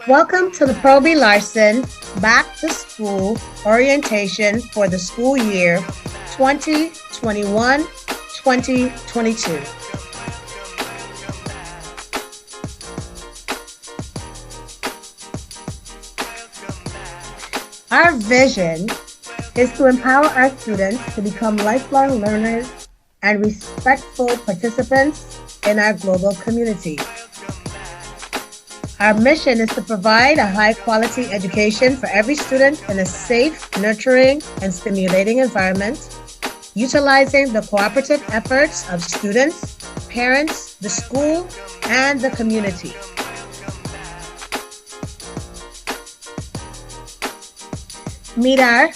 Welcome to the Larsen Back to School Orientation for the school year 2021-2022. Our vision is to empower our students to become lifelong learners and respectful participants in our global community. Our mission is to provide a high-quality education for every student in a safe, nurturing, and stimulating environment, utilizing the cooperative efforts of students, parents, the school, and the community. Meet our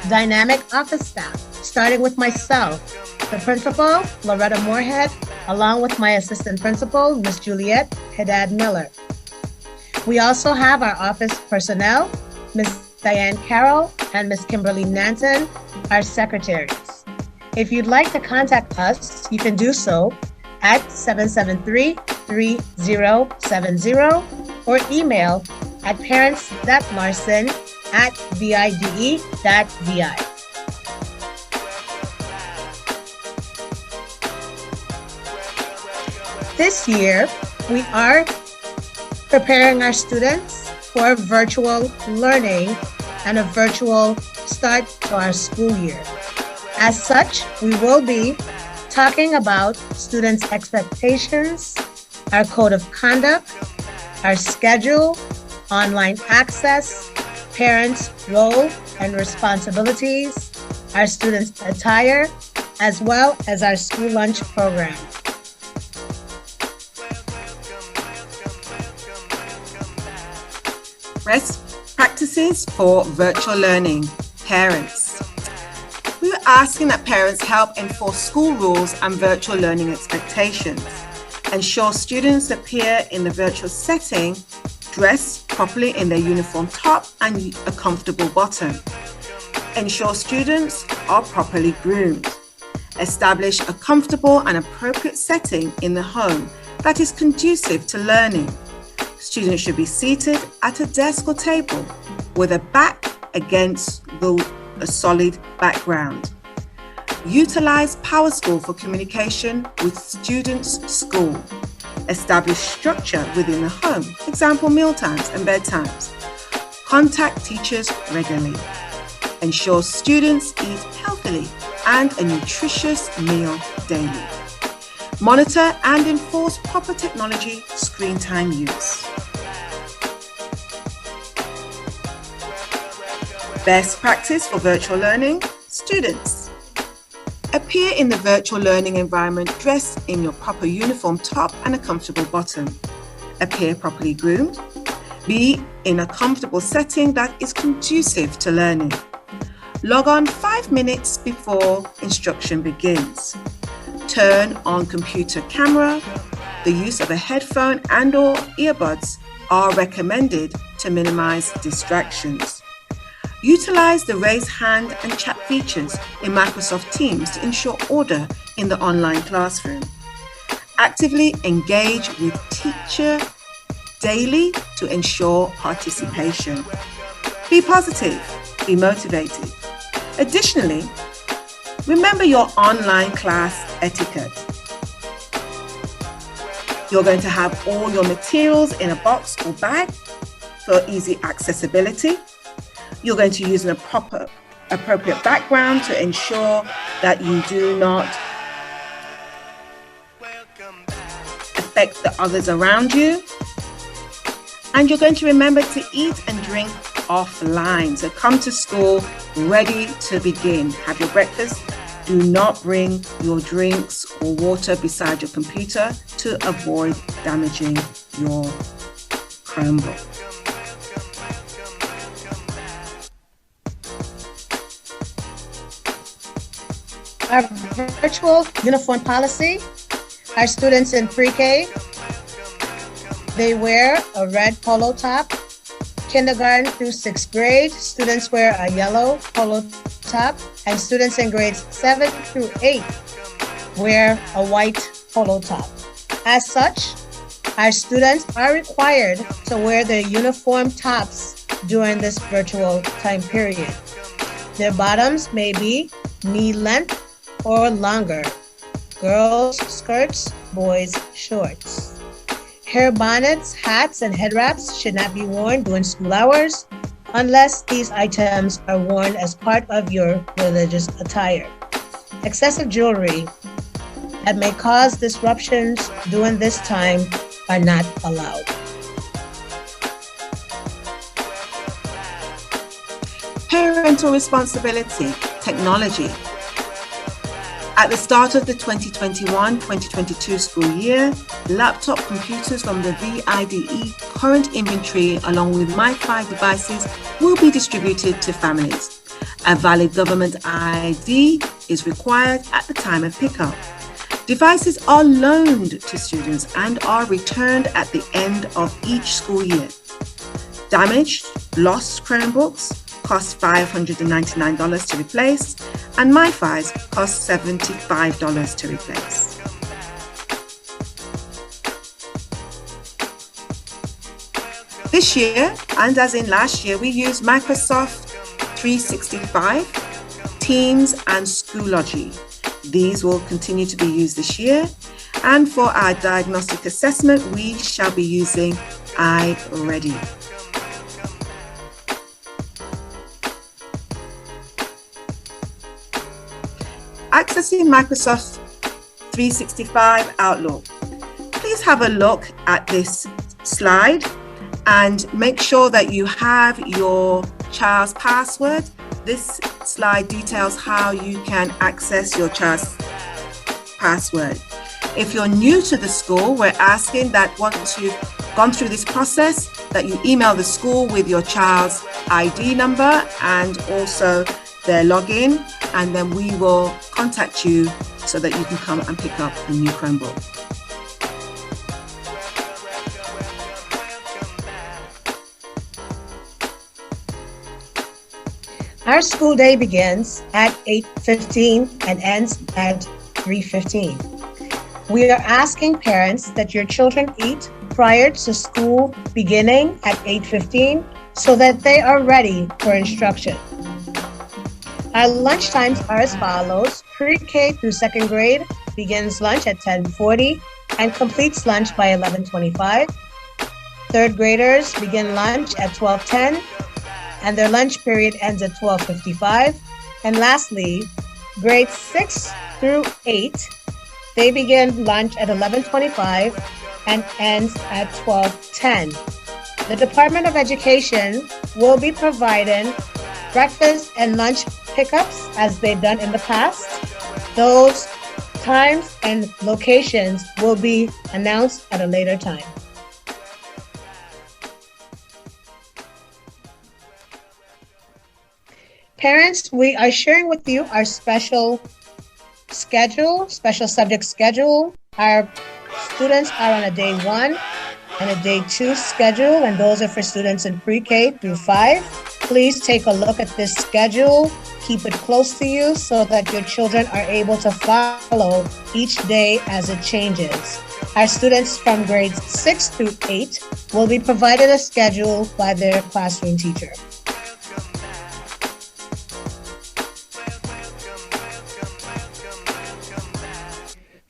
dynamic office staff, starting with myself, the principal, Loretta Moorhead, along with my assistant principal, Ms. Juliette Haddad Miller. We also have our office personnel, Ms. Diane Carroll and Ms. Kimberly Nanton, our secretaries. If you'd like to contact us, you can do so at 773-3070 or email at parents.larsen@vide.vi. This year, we are preparing our students for virtual learning and a virtual start to our school year. As such, we will be talking about students' expectations, our code of conduct, our schedule, online access, parents' role and responsibilities, our students' attire, as well as our school lunch program. Best practices for virtual learning. Parents. We are asking that parents help enforce school rules and virtual learning expectations. Ensure students appear in the virtual setting dressed properly in their uniform top and a comfortable bottom. Ensure students are properly groomed. Establish a comfortable and appropriate setting in the home that is conducive to learning. Students should be seated at a desk or table with a back against a solid background. Utilize PowerSchool for communication with students' school. Establish structure within the home, example mealtimes and bedtimes. Contact teachers regularly. Ensure students eat healthily and a nutritious meal daily. Monitor and enforce proper technology screen time use. Best practice for virtual learning. Students. Appear in the virtual learning environment dressed in your proper uniform top and a comfortable bottom. Appear properly groomed. Be in a comfortable setting that is conducive to learning. Log on 5 minutes before instruction begins. Turn on computer camera. The use of a headphone and/or earbuds are recommended to minimize distractions. Utilize the raise hand and chat features in Microsoft Teams to ensure order in the online classroom. Actively engage with teacher daily to ensure participation. Be positive, be motivated. Additionally, remember your online class etiquette. You're going to have all your materials in a box or bag for easy accessibility. You're going to use an appropriate background to ensure that you do not affect the others around you. And you're going to remember to eat and drink offline. So come to school ready to begin. Have your breakfast. Do not bring your drinks or water beside your computer to avoid damaging your Chromebook. Our virtual uniform policy, our students in PreK, they wear a red polo top. Kindergarten through 6th grade, students wear a yellow polo top, and students in grades 7 through 8 wear a white polo top. As such, Our students are required to wear their uniform tops during this virtual time period. Their bottoms may be knee length or longer. Girls skirts, boys shorts. Hair bonnets, hats, and head wraps should not be worn during school hours unless these items are worn as part of your religious attire. Excessive jewelry that may cause disruptions during this time are not allowed. Parental responsibility, technology. At the start of the 2021-2022 school year, laptop computers from the VIDE current inventory along with MiFi devices will be distributed to families. A valid government ID is required at the time of pickup. Devices are loaned to students and are returned at the end of each school year. Damaged, lost Chromebooks cost $599 to replace, and MiFis cost $75 to replace. This year, and as in last year, we use Microsoft 365, Teams, and Schoology. These will continue to be used this year. And for our diagnostic assessment, we shall be using iReady. Accessing Microsoft 365 Outlook. Please have a look at this slide and make sure that you have your child's password. This slide details how you can access your child's password. If you're new to the school, we're asking that once you've gone through this process, that you email the school with your child's ID number and also their login, and then we will contact you so that you can come and pick up a new Chromebook. Our school day begins at 8:15 and ends at 3:15. We are asking parents that your children eat prior to school beginning at 8:15 so that they are ready for instruction. Our lunch times are as follows. Pre-K through second grade begins lunch at 10:40 and completes lunch by 11:25. Third graders begin lunch at 12:10 and their lunch period ends at 12:55. And lastly, grades 6 through 8, they begin lunch at 11:25 and ends at 12:10. The Department of Education will be providing breakfast and lunch pickups as they've done in the past. Those times and locations will be announced at a later time. Parents, we are sharing with you our special subject schedule. Our students are on a day 1 and a day 2 schedule, and those are for students in pre-K through 5. Please take a look at this schedule. Keep it close to you so that your children are able to follow each day as it changes. Our students from grades 6 through 8 will be provided a schedule by their classroom teacher.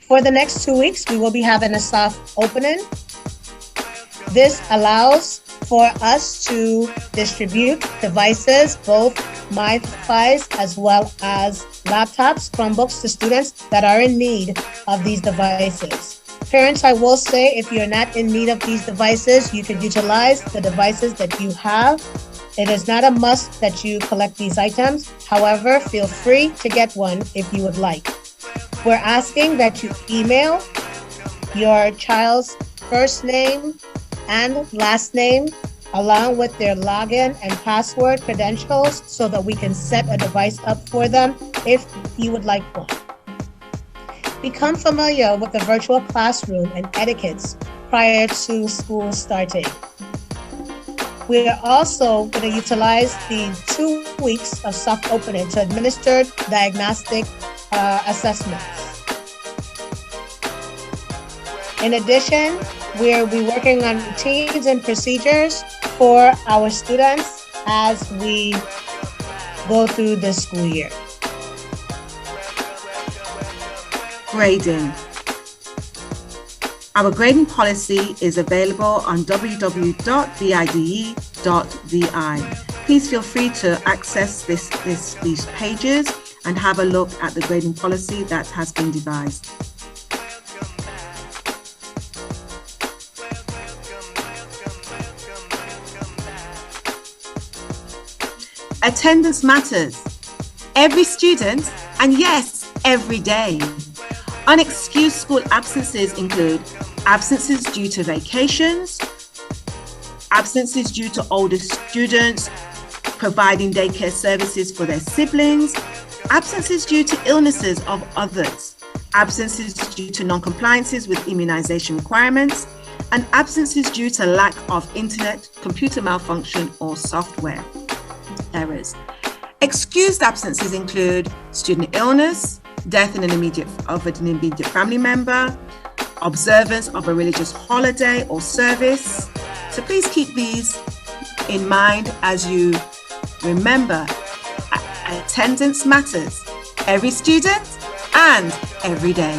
For the next 2 weeks, we will be having a soft opening. This allows for us to distribute devices, both MiFis as well as laptops, Chromebooks, to students that are in need of these devices. Parents, I will say, if you're not in need of these devices, you can utilize the devices that you have. It is not a must that you collect these items. However, feel free to get one if you would like. We're asking that you email your child's first name and last name along with their login and password credentials so that we can set a device up for them if you would like one. Become familiar with the virtual classroom and etiquettes prior to school starting. We are also going to utilize the 2 weeks of soft opening to administer diagnostic assessments. In addition, We'll be working on routines and procedures for our students as we go through this school year. Grading. Our grading policy is available on www.bide.vi. Please feel free to access these pages and have a look at the grading policy that has been devised. Attendance matters. Every student, and yes, every day. Unexcused school absences include absences due to vacations, absences due to older students providing daycare services for their siblings, absences due to illnesses of others, absences due to non-compliances with immunization requirements, and absences due to lack of internet, computer malfunction, or software errors. Excused absences include student illness, death in an immediate family member, observance of a religious holiday or service. So please keep these in mind as you remember attendance matters. Every student and every day.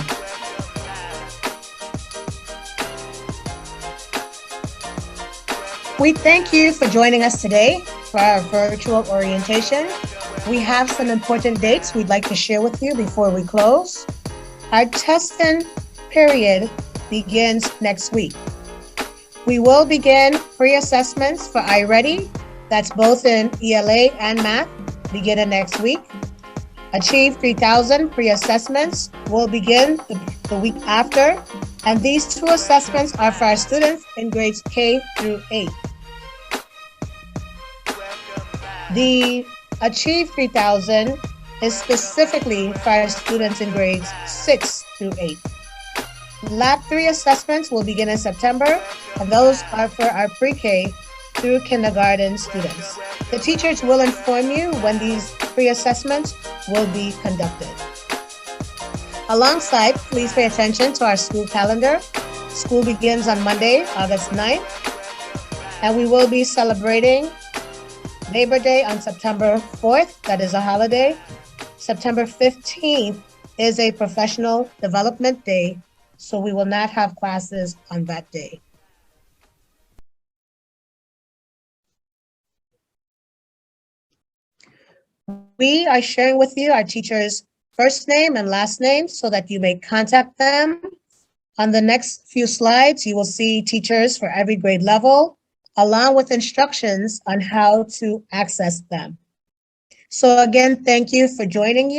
We thank you for joining us today for our virtual orientation. We have some important dates we'd like to share with you before we close. Our testing period begins next week. We will begin pre-assessments for iReady, that's both in ELA and math, beginning next week. Achieve 3000 pre-assessments will begin the week after, and these two assessments are for our students in grades K through 8. The Achieve 3000 is specifically for our students in grades 6 through 8. Lab 3 assessments will begin in September, and those are for our pre-K through kindergarten students. The teachers will inform you when these pre-assessments will be conducted. Alongside, please pay attention to our school calendar. School begins on Monday, August 9th, and we will be celebrating Labor Day on September 4th, that is a holiday. September 15th is a professional development day, so we will not have classes on that day. We are sharing with you our teacher's first name and last name so that you may contact them. On the next few slides, you will see teachers for every grade level, along with instructions on how to access them. So again, thank you for joining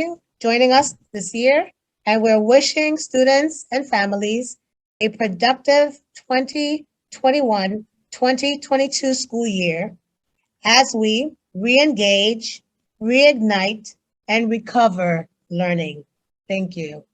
us this year, and we're wishing students and families a productive 2021-2022 school year as we re-engage, reignite, and recover learning. Thank you.